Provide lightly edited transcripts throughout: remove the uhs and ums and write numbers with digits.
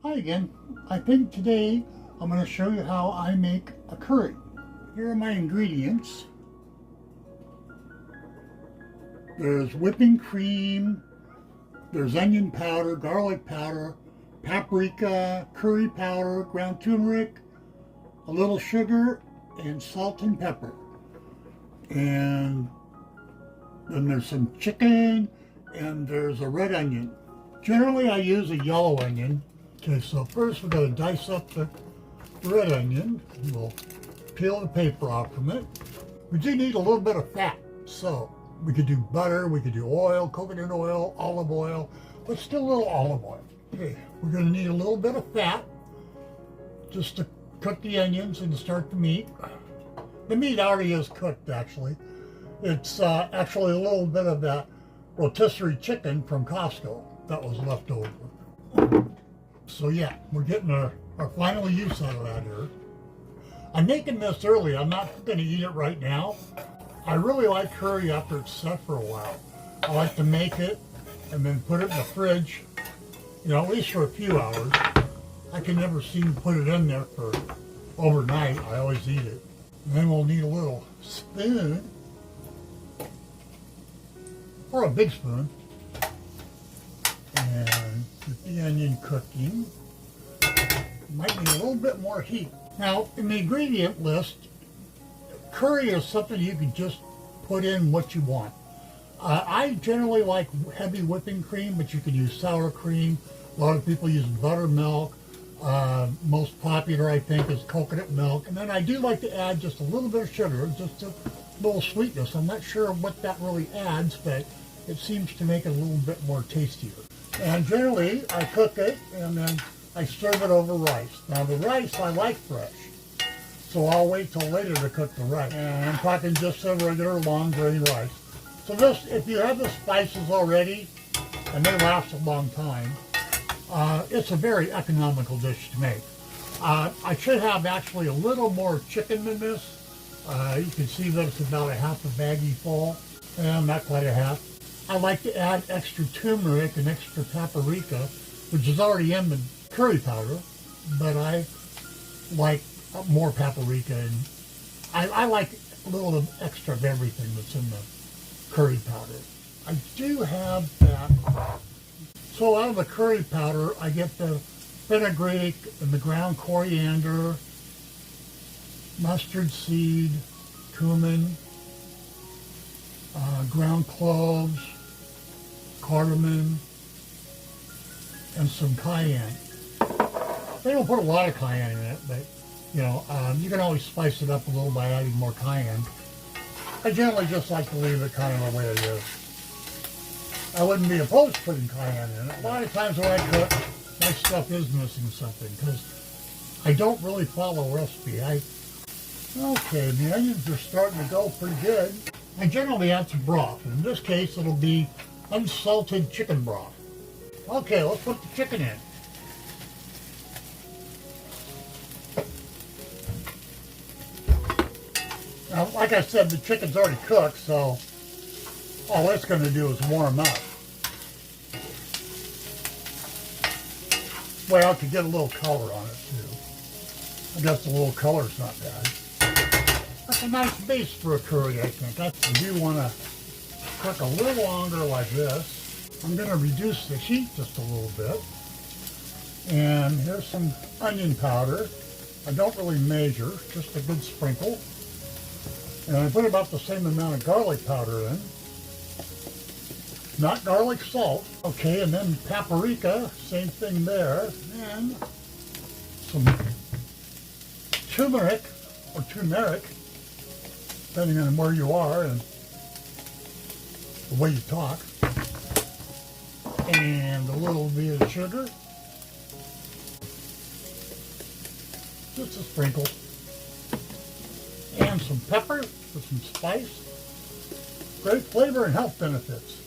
Hi again. I think today I'm going to show you how I make a curry. Here are my ingredients. There's whipping cream, there's onion powder, garlic powder, paprika, curry powder, ground turmeric, a little sugar, and salt and pepper. And then there's some chicken, and there's a red onion. Generally I use a yellow onion. Okay, so first we're going to dice up the red onion. We'll peel the paper off from it. We do need a little bit of fat, so we could do butter, we could do oil, coconut oil, olive oil. Let's do a little olive oil. Okay, we're going to need a little bit of fat just to cook the onions and to start the meat. The meat already is cooked, actually. It's actually a little bit of that rotisserie chicken from Costco that was left over. So yeah, we're getting our final use out of that here. I'm making this early. I'm not going to eat it right now. I really like curry after it's set for a while. I like to make it and then put it in the fridge, at least for a few hours. I can never seem to put it in there for overnight. I always eat it. And then we'll need a little spoon, or a big spoon, and get the onion cooking. Might need a little bit more heat. Now, in the ingredient list, curry is something you can just put in what you want. I generally like heavy whipping cream, but you can use sour cream. A lot of people use buttermilk. Most popular, I think, is coconut milk. And then I do like to add just a little bit of sugar, just a little sweetness. I'm not sure what that really adds, but it seems to make it a little bit more tastier. And generally, I cook it, and then I serve it over rice. Now, the rice I like fresh, so I'll wait till later to cook the rice. And I'm talking just a regular long grain rice. So this, if you have the spices already, and they last a long time, it's a very economical dish to make. I should have actually a little more chicken than this. You can see that it's about a half a baggie full, and not quite a half. I like to add extra turmeric and extra paprika, which is already in the curry powder, but I like more paprika, and I like a little of extra of everything that's in the curry powder. I do have that. So out of the curry powder, I get the fenugreek and the ground coriander, mustard seed, cumin, ground cloves, cardamom, and some cayenne. They don't put a lot of cayenne in it, but you can always spice it up a little by adding more cayenne. I generally just like to leave it kind of the way it is. I wouldn't be opposed to putting cayenne in it. A lot of times when I cook, my stuff is missing something because I don't really follow a recipe. Okay, the onions are starting to go pretty good. I generally add some broth. In this case, it'll be unsalted chicken broth. Okay, let's put the chicken in. Now, like I said, the chicken's already cooked, so all it's going to do is warm up. Well, to get a little color on it, too. I guess the little color's not bad. That's a nice base for a curry, I think. You do want to cook a little longer like this. I'm going to reduce the heat just a little bit. And here's some onion powder. I don't really measure, just a good sprinkle. And I put about the same amount of garlic powder in. Not garlic salt. Okay, and then paprika, same thing there. And some turmeric, or turmeric, depending on where you are and the way you talk. And a little bit of sugar. Just a sprinkle. And some pepper for some spice. Great flavor and health benefits.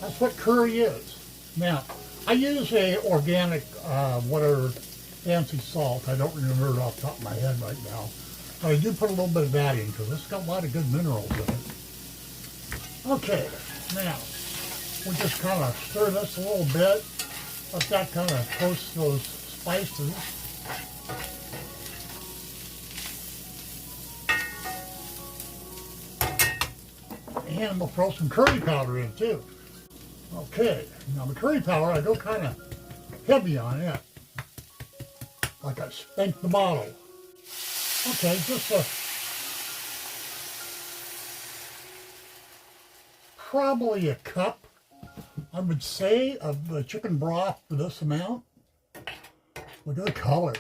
That's what curry is. Now, I use a organic, whatever, fancy salt. I don't remember it off the top of my head right now. But I do put a little bit of that in because it's got a lot of good minerals in it. Okay, now, we just kind of stir this a little bit. Let that kind of toast those spices. And we'll throw some curry powder in too. Okay, now the curry powder, I go kind of heavy on it. Like I spanked the bottle. Okay, just probably a cup, I would say, of the chicken broth for this amount. Look at the color.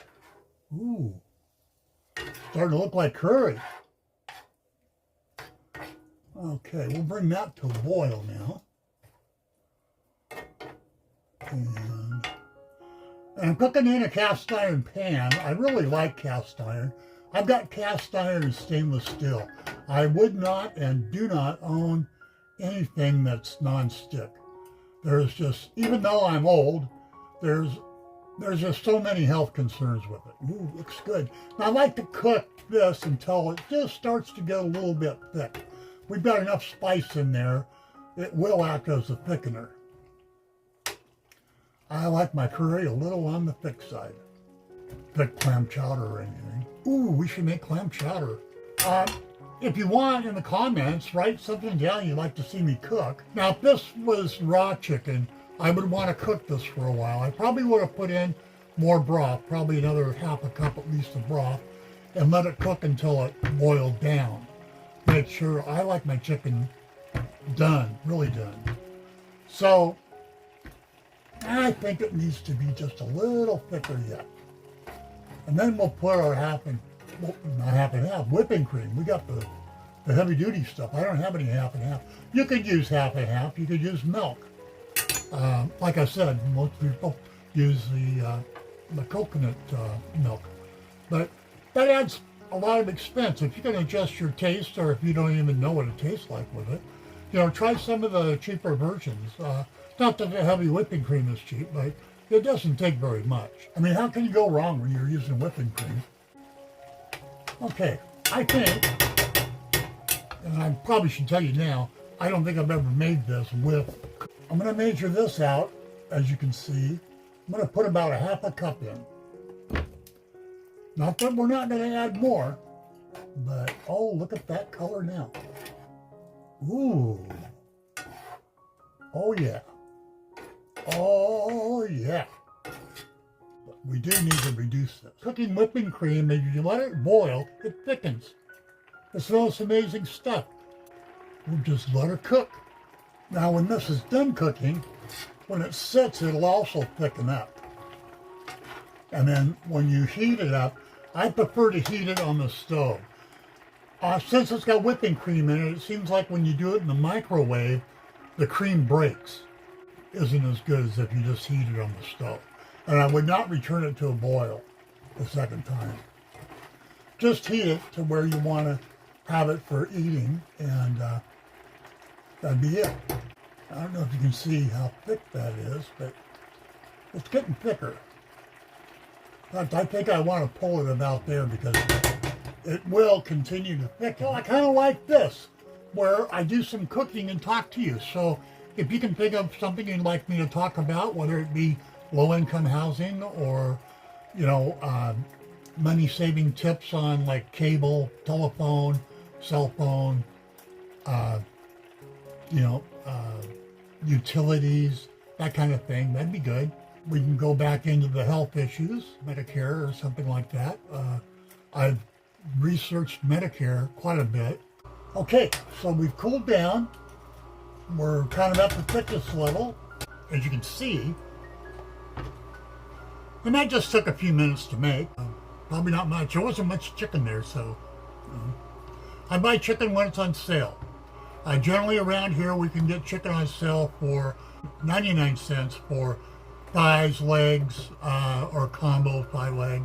Ooh, starting to look like curry. Okay, we'll bring that to a boil now. And I'm cooking in a cast iron pan. I really like cast iron. I've got cast iron and stainless steel. I would not and do not own anything that's non-stick. There's just, even though I'm old, there's just so many health concerns with it. Ooh, looks good. Now I like to cook this until it just starts to get a little bit thick. We've got enough spice in there, it will act as a thickener. I like my curry a little on the thick side. Thick clam chowder or anything. Ooh, we should make clam chowder. If you want, in the comments, write something down you'd like to see me cook. Now, if this was raw chicken, I would want to cook this for a while. I probably would have put in more broth, probably another half a cup at least of broth, and let it cook until it boiled down. Make sure, I like my chicken done, really done. So, I think it needs to be just a little thicker yet. And then we'll put our not half and half, whipping cream. We got the heavy duty stuff. I don't have any half and half. You could use half and half. You could use milk. Like I said, most people use the coconut milk. But that adds a lot of expense. If you can adjust your taste, or if you don't even know what it tastes like with it, you know, try some of the cheaper versions. Not that the heavy whipping cream is cheap, but it doesn't take very much. I mean, how can you go wrong when you're using whipping cream? Okay, I think, and I probably should tell you now, I don't think I've ever made this with, I'm going to measure this out, as you can see. I'm going to put about a half a cup in. Not that we're not going to add more, but oh, look at that color now. Ooh. Oh yeah. Oh yeah. But we do need to reduce this. Cooking whipping cream, if you let it boil, it thickens. It's the most amazing stuff. We'll just let her cook. Now when this is done cooking, when it sits, it'll also thicken up. And then when you heat it up, I prefer to heat it on the stove. Since it's got whipping cream in it, it seems like when you do it in the microwave, the cream breaks. Isn't as good as if you just heat it on the stove. And I would not return it to a boil the second time. Just heat it to where you want to have it for eating, and that'd be it. I don't know if you can see how thick that is, but it's getting thicker. In fact, I think I want to pull it about there because it will continue to thicken. Well, I kind of like this, where I do some cooking and talk to you. So if you can think of something you'd like me to talk about, whether it be low-income housing or, you know, money-saving tips on like cable, telephone, cell phone, you know, utilities, that kind of thing, that'd be good. We can go back into the health issues, Medicare or something like that. I've researched Medicare quite a bit. Okay, so we've cooled down. We're kind of at the thickness level, as you can see. And that just took a few minutes to make. Probably not much. There wasn't much chicken there, so. I buy chicken when it's on sale. Generally around here we can get chicken on sale for 99 cents for thighs, legs, or combo thigh leg.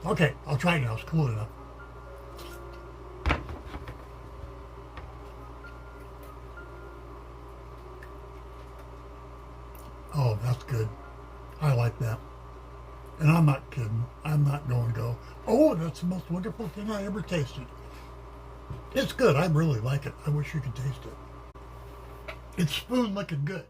Okay, I'll try it now. It's cool enough. Oh, that's good. I like that. And I'm not kidding. I'm not going to go, oh, that's the most wonderful thing I ever tasted. It's good. I really like it. I wish you could taste it. It's spoon looking good.